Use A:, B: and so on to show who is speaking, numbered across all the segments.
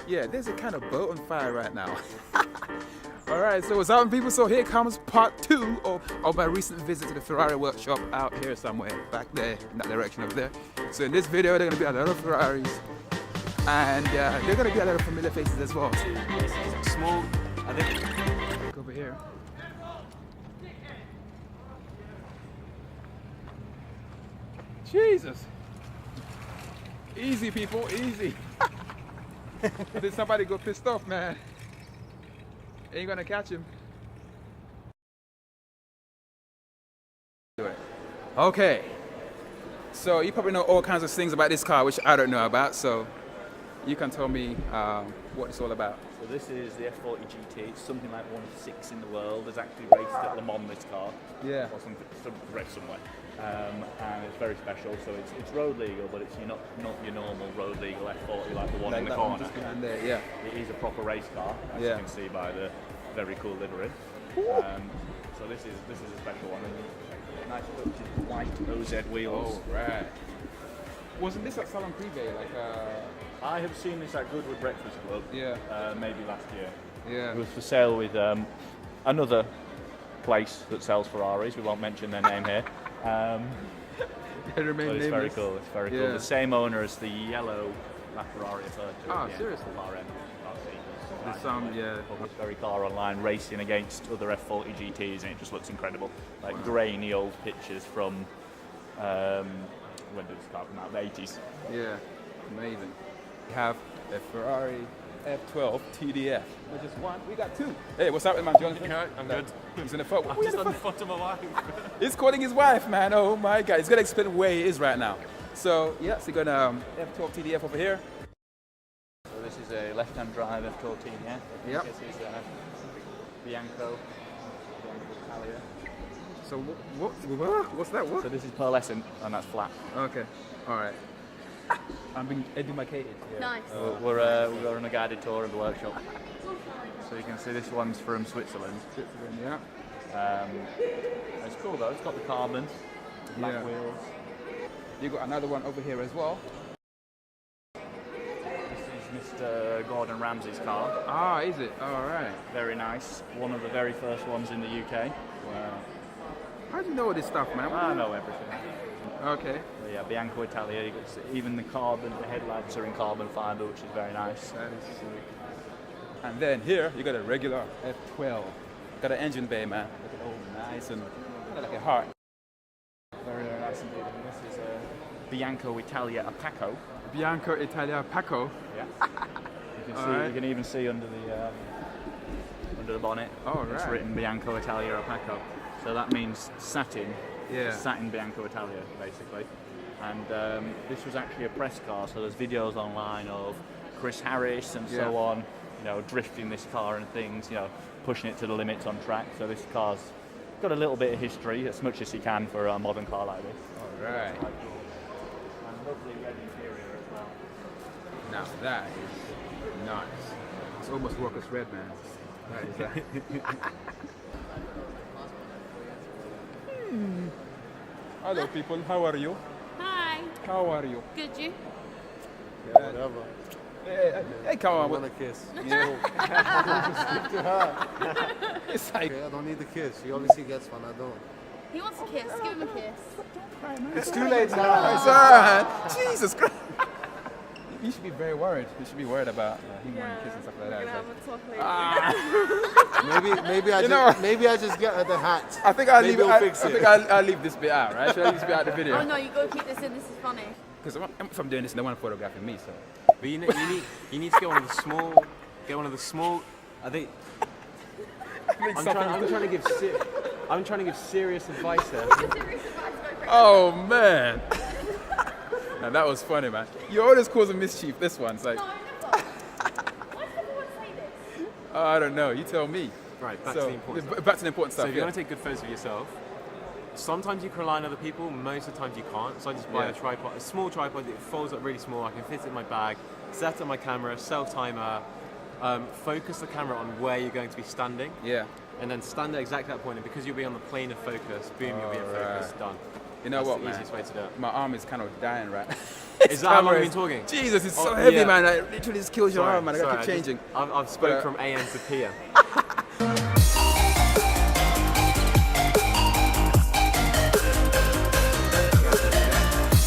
A: Yeah, there's a kind of boat on fire right now. Alright, so what's up people? So here comes part 2 of my recent visit to the Ferrari workshop out here somewhere, back there, in that direction over there. So in this video, there are going to be a lot of Ferraris, and there are going to be a lot of familiar faces as well.
B: Small, I think.
A: Over here. Jesus! Easy people, easy. Did somebody go pissed off, man? Ain't gonna catch him. Do it. Okay. So you probably know all kinds of things about this car, which I don't know about. So you can tell me what it's all about.
B: So this is the F40 GT. It's something like 1 of 6 in the world. There's actually raced at Le Mans, this car.
A: Yeah.
B: Or some race somewhere. And it's very special. So it's road legal, but it's not your normal road legal F40 like the one in the corner.
A: Just behind there, yeah.
B: It is a proper race car, as you can see by the very cool livery. So this is a special one. Nice touches, white OZ wheels.
A: Oh, right. Wasn't this at Salon Privé?
B: I have seen this at Goodwood Breakfast Club.
A: Yeah.
B: Maybe last year.
A: Yeah.
B: It was for sale with another place that sells Ferraris. We won't mention their name here. But it's very cool. It's very cool. The same owner as the yellow LaFerrari F40.
A: Ah, seriously? There's some,
B: This very car online racing against other F40 GTs, and it just looks incredible. Like grainy old pictures from when did this car come out? The 80s.
A: Yeah, amazing. We have a Ferrari F12 TDF. Which is one. We got 2. Hey, what's up, man, Jonathan?
C: Okay, I'm good.
A: He's in the photo.
C: I'm just on the phone to my wife.
A: He's calling his wife, man. Oh my God. He's gonna explain where he is right now. So yeah, so you got F12 TDF over here.
B: So this is a left-hand drive F12 TDF.
A: Yep.
B: This is Bianco Italia.
A: So what's that? What?
B: So this is pearlescent, and that's flat.
A: Okay. All right. I'm being educated.
D: Nice.
B: We're on a guided tour of the workshop. So you can see this one's from Switzerland.
A: Yeah.
B: It's cool though. It's got the carbon, black wheels.
A: You got another one over here as well.
B: This is Mr. Gordon Ramsay's car.
A: Ah, is it? All right.
B: Very nice. One of the very first ones in the UK.
A: Wow. How do you know all this stuff, man?
B: I know everything.
A: Okay.
B: But yeah, Bianco Italia. You can see even the carbon, the headlights are in carbon fibre, which is very nice.
A: That is sweet. And then here you got a regular F12. Got an engine bay, man. Look at all nice and like a heart.
B: Very, very nice indeed. And this is a Bianco Italia Aperta.
A: Bianco Italia Paco.
B: Yeah. You can see. You can even see under the bonnet.
A: Oh,
B: It's
A: right.
B: written Bianco Italia Aperta. So that means satin.
A: Yeah.
B: Satin Bianco Italia, basically. And this was actually a press car. So there's videos online of Chris Harris and so on, you know, drifting this car and things, you know, pushing it to the limits on track. So this car's got a little bit of history, as much as you can for a modern car like this.
A: All right.
B: And lovely red interior as well.
A: Now that is nice. It's almost Rawkus red, man. That is that. Hello, people. How are you?
D: Hi.
A: How are you?
D: Good, you?
C: Whatever.
A: Hey, come on.
C: I want a kiss.
A: Yeah.
C: To her.
A: It's like,
C: Okay, I don't need the kiss. She obviously gets one. I don't.
D: He wants a kiss. Give him a kiss.
C: It's too late now.
A: it's alright. Jesus Christ. You should be very worried. You should be worried about him wanting to kiss and stuff like that.
C: Maybe I just get her the hat.
A: I think I'll
C: Maybe
A: leave.
C: we'll fix it.
A: I'll leave this bit out, right? Should I leave this bit out of the video?
D: Oh no, you gotta keep this in. This is funny.
A: Because if I'm doing this, no one photographing me, so.
E: But you need to get one of the small. Get one of the small. I think. I'm trying to give serious advice here.
A: Oh man. Now that was funny, man. You're always causing mischief. This one's like.
D: No, never. Why does everyone say this?
A: I don't know. You tell me.
E: Right, back to the important stuff.
A: Back to the important stuff.
E: So if you want to take good photos of yourself, sometimes you can rely on other people. Most of the times you can't. So I just buy a tripod, a small tripod that folds up really small. I can fit it in my bag, set up my camera, self timer, focus the camera on where you're going to be standing.
A: Yeah.
E: And then stand at exactly that point, and because you'll be on the plane of focus, boom, you'll be in focus, done.
A: You know
E: That's
A: what,
E: the
A: man?
E: easiest way to do it.
A: My arm is kind of dying, right?
E: Is that how long you've been talking?
A: Jesus, it's so
E: Oh,
A: heavy,
E: yeah.
A: man. It literally just kills your arm, man. I gotta keep
E: sorry,
A: changing.
E: I've spoke
A: But,
E: from AM to PM.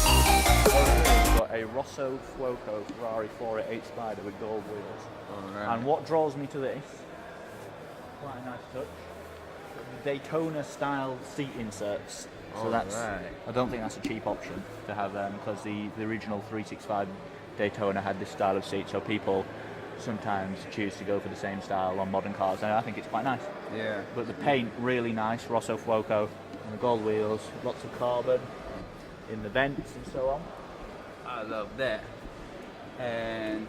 B: We've got a Rosso Fuoco Ferrari 488 Spider with gold wheels.
A: Alright.
B: And what draws me to this, quite a nice touch, Daytona style seat inserts. So that's,
A: Alright.
B: I don't think that's a cheap option to have them, because the original 365 Daytona had this style of seat, so people sometimes choose to go for the same style on modern cars, and I think it's quite nice.
A: Yeah.
B: But the paint, really nice, Rosso Fuoco, and the gold wheels, lots of carbon in the vents and so on.
A: I love that. And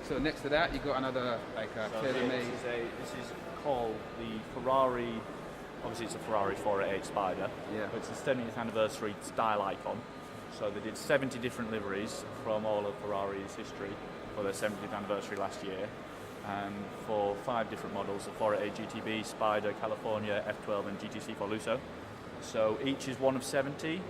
A: so next to that, you got another like
B: So
A: tailor-made.
B: this is called the Ferrari, obviously it's a Ferrari 488 Spider,
A: Yeah.
B: but it's the 70th anniversary style icon. So they did 70 different liveries from all of Ferrari's history for their 70th anniversary last year. For 5 different models, the 488 GTB, Spider, California, F12 and GTC for Lusso. So each is one of 70,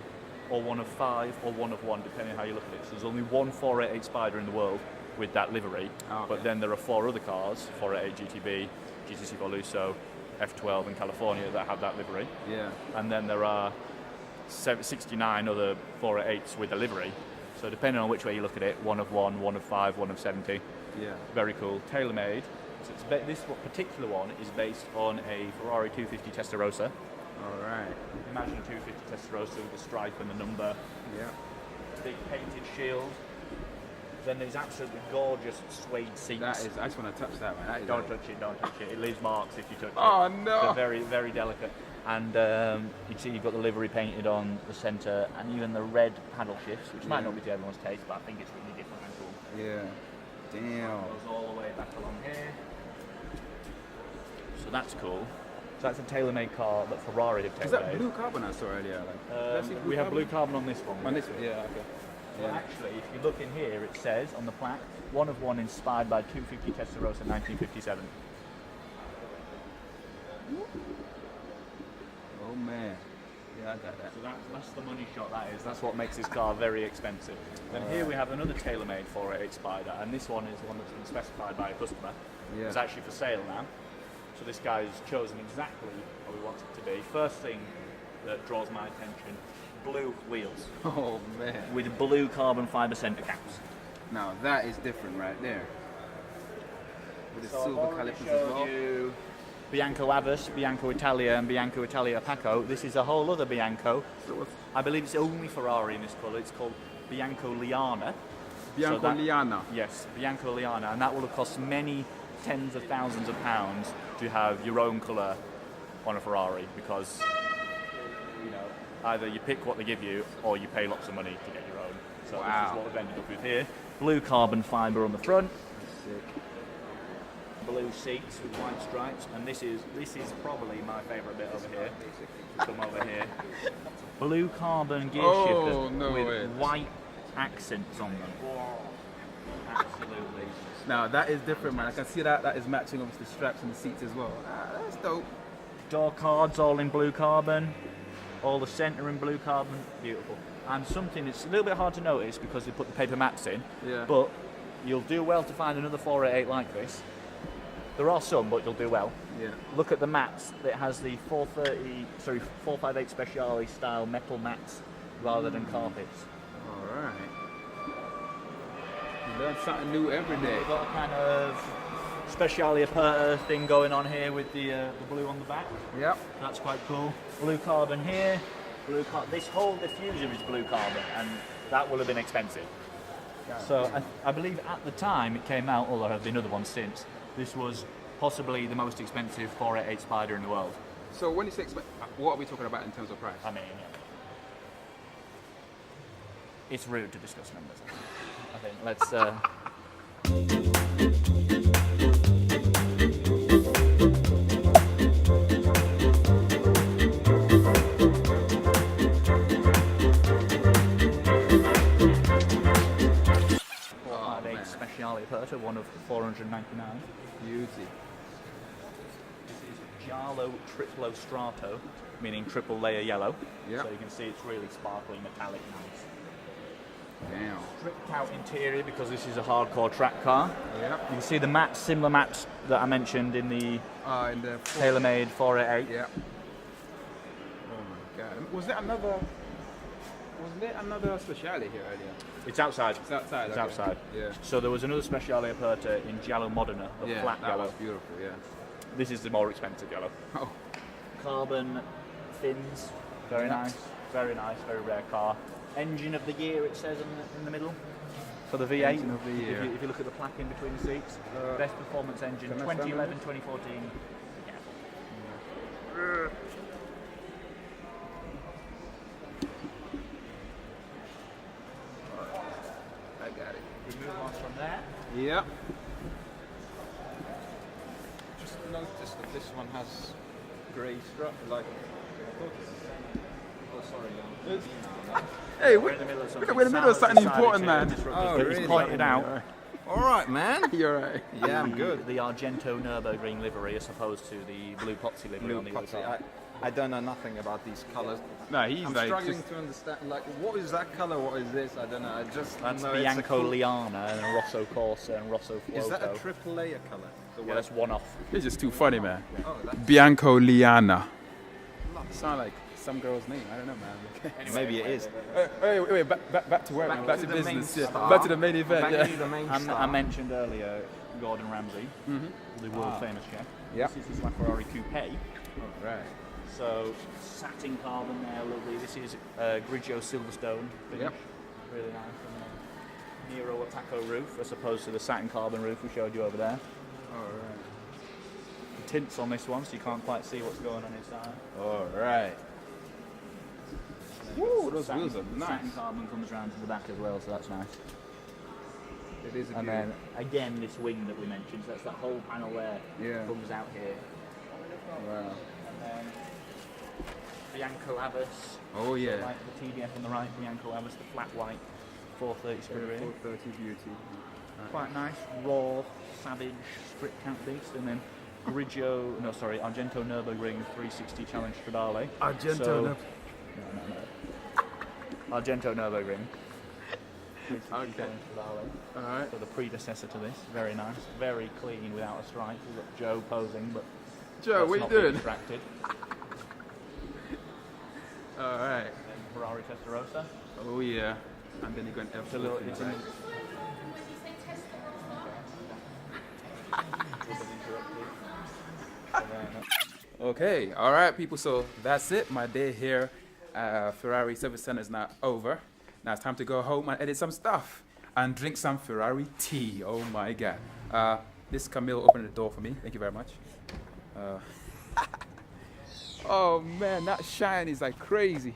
B: or one of 5, or one of 1, depending on how you look at it. So there's only one 488 Spider in the world with that livery,
A: Okay.
B: but then there are 4 other cars, 488 GTB, GTC for Lusso, F12 and California, that have that livery.
A: Yeah.
B: And then there are 69 other 488s with a livery. So depending on which way you look at it, one of 1, one of 5, one of 70.
A: Yeah.
B: Very cool. Tailor-made. So this particular one is based on a Ferrari 250 Testarossa.
A: All right.
B: Imagine a 250 Testarossa with the stripe and the number.
A: Yeah.
B: Big painted shield. Then there's absolutely gorgeous suede seats.
A: That is. I just want to touch that, man. That is
B: Don't touch it, don't touch it. It leaves marks if you touch it.
A: Oh no.
B: They're very, very delicate. And you can see you've got the livery painted on the centre, and even the red paddle shifts, which might not be to everyone's taste, but I think it's really different and cool.
A: Yeah. Damn.
B: Goes all the way back along here. So that's cool. So that's a tailor-made car that Ferrari have
A: Is
B: tailor-made.
A: that blue carbon I saw earlier? Like, did I see
B: We have blue carbon on this one.
A: On this one? Yeah. Okay.
B: Well, actually, if you look in here, it says on the plaque, one of 1 inspired by 250 Testarossa 1957.
A: Oh man. Yeah, I got that.
B: So that's the money shot, that is. That's what makes this car very expensive. Then here we have another tailor-made 488 Spider, and this one is the one that's been specified by a customer.
A: Yeah.
B: It's actually for sale now. So this guy's chosen exactly what we want it to be. First thing that draws my attention, blue wheels
A: Oh man.
B: with blue carbon fibre centre caps.
A: Now that is different right there. With the
B: So I've
A: silver
B: already
A: calipers as
B: showed
A: well.
B: you Bianco Avis, Bianco Italia and Bianco Italia Paco. This is a whole other Bianco. I believe it's the only Ferrari in this colour. It's called Bianco Liana.
A: Bianco
B: So that-
A: Liana.
B: Yes, Bianco Liana, and that will have cost many tens of thousands of pounds to have your own colour on a Ferrari, because you know, either you pick what they give you or you pay lots of money to get your own. So this
A: Wow.
B: is what we've ended up with here. Blue carbon fibre on the front, blue seats with white stripes, and this is probably my favourite bit over here. Come over here. Blue carbon gear
A: Oh,
B: shifters
A: no
B: with
A: way.
B: white accents on them. Absolutely.
A: Now that is different, man. I can see that is matching obviously the straps and the seats as well. Ah, that's dope.
B: Door cards all in blue carbon, all the centre in blue carbon, beautiful. And something that's a little bit hard to notice because they put the paper mats in,
A: Yeah.
B: but you'll do well to find another 488 like this. There are some, but you'll do well.
A: Yeah.
B: Look at the mats. It has the 458 Speciale style metal mats rather than carpets.
A: All right. You learn something new every day.
B: We've got a kind of Speciale Aperta thing going on here with the blue on the back.
A: Yep.
B: That's quite cool. Blue carbon here. This whole diffuser is blue carbon, and that will have been expensive. So I believe at the time it came out, although there have been other ones since, this was possibly the most expensive 488 Spider in the world.
A: So when you say what are we talking about in terms of price?
B: I mean, it's rude to discuss numbers. I think let's. Speciale Aperta, one of 499.
A: Beauty.
B: This is Giallo Triplo Strato. meaning triple layer yellow.
A: Yep.
B: So you can see it's really sparkly, metallic, nice.
A: Damn.
B: Stripped out interior because this is a hardcore track car.
A: Yep.
B: You can see the mats, similar mats that I mentioned in the Tailor-made 488.
A: Yeah. Oh my god. Was there another Speciale here earlier?
B: It's outside.
A: It's outside.
B: It's
A: okay.
B: outside.
E: Yeah.
B: So there was another Speciale Aperta in Giallo Modena, the flat
A: that
B: yellow.
A: was beautiful. Yeah.
B: This is the more expensive yellow.
A: Oh.
B: Carbon fins, very nice, very rare car. Engine of the year, it says in the middle for the V8.
A: Engine of the year.
B: If you look at the plaque in between the seats, best performance engine, 2011, 2014. Yeah.
A: I got it.
B: We move on from there.
A: Yep. Just noticed that this one has grey strap, like. Oh, sorry. Hey, we're in the middle of something important, man.
B: Oh, really? Pointed out.
E: All right, man.
A: You're right.
E: Yeah, I'm good.
B: The Argento Nürburgring livery as opposed to the blue Pozzi livery on the other side.
E: I don't know nothing about these colours.
A: No, he's
E: I'm
A: like
E: struggling
A: just,
E: to understand. Like, what is that colour? What is this? I don't know. I just
B: That's
E: know
B: Bianco
E: it's a
B: Liana and Rosso Corsa and Rosso Fuoco.
E: Is that a triple layer colour?
B: Yeah, that's one off.
A: it's just too funny, man.
E: Oh, that's
A: Bianco Liana. Sound like some girl's name. I don't know, man.
B: Anyway,
E: maybe it is.
A: Wait, back to work, man. Back to
E: the main
A: business. Yeah.
E: star.
A: Back to the main event.
E: Back
A: Yeah.
E: to the main
B: I
E: star.
B: mentioned earlier Gordon Ramsay, the world famous chef.
A: Yeah.
B: This is the LaFerrari Coupe.
A: All right.
B: So satin carbon there, lovely. This is Grigio Silverstone finish.
A: Yep.
B: Really nice. And Nero Attaco roof as opposed to the satin carbon roof we showed you over there.
A: All right.
B: The tints on this one, so you can't quite see what's going on inside.
A: All right. Woo, those
B: Satin-
A: wheels are nice.
B: Satin carbon comes around to the back as well, so that's nice.
A: It is a
B: And
A: beauty.
B: then again, this wing that we mentioned, so that's that whole panel there.
A: Yeah.
B: Comes out here.
A: Wow.
B: And then Bianco Abbas.
A: Oh yeah.
B: Like the TDF on the right, Bianco Abbas, the flat white 430 Scuderia.
A: 430 beauty.
B: Quite nice, raw, savage, strip count beast, and then Argento Nürburgring 360 Challenge Stradale.
A: Argento
B: Argento Nürburgring.
A: Okay. All right.
B: So the predecessor to this, very nice, very clean without a stripe. We've got Joe posing, but
A: Joe,
B: let's
A: what
B: not
A: you
B: be
A: doing?
B: distracted.
A: All right.
B: Then Ferrari Testarossa.
A: Oh yeah. And then you're going
B: It's a little, it's a
A: right? Okay, all right, people. So that's it. My day here, Ferrari Service Center is now over. Now it's time to go home and edit some stuff and drink some Ferrari tea. Oh my God! This Camille opened the door for me. Thank you very much. Oh man, that shine is like crazy.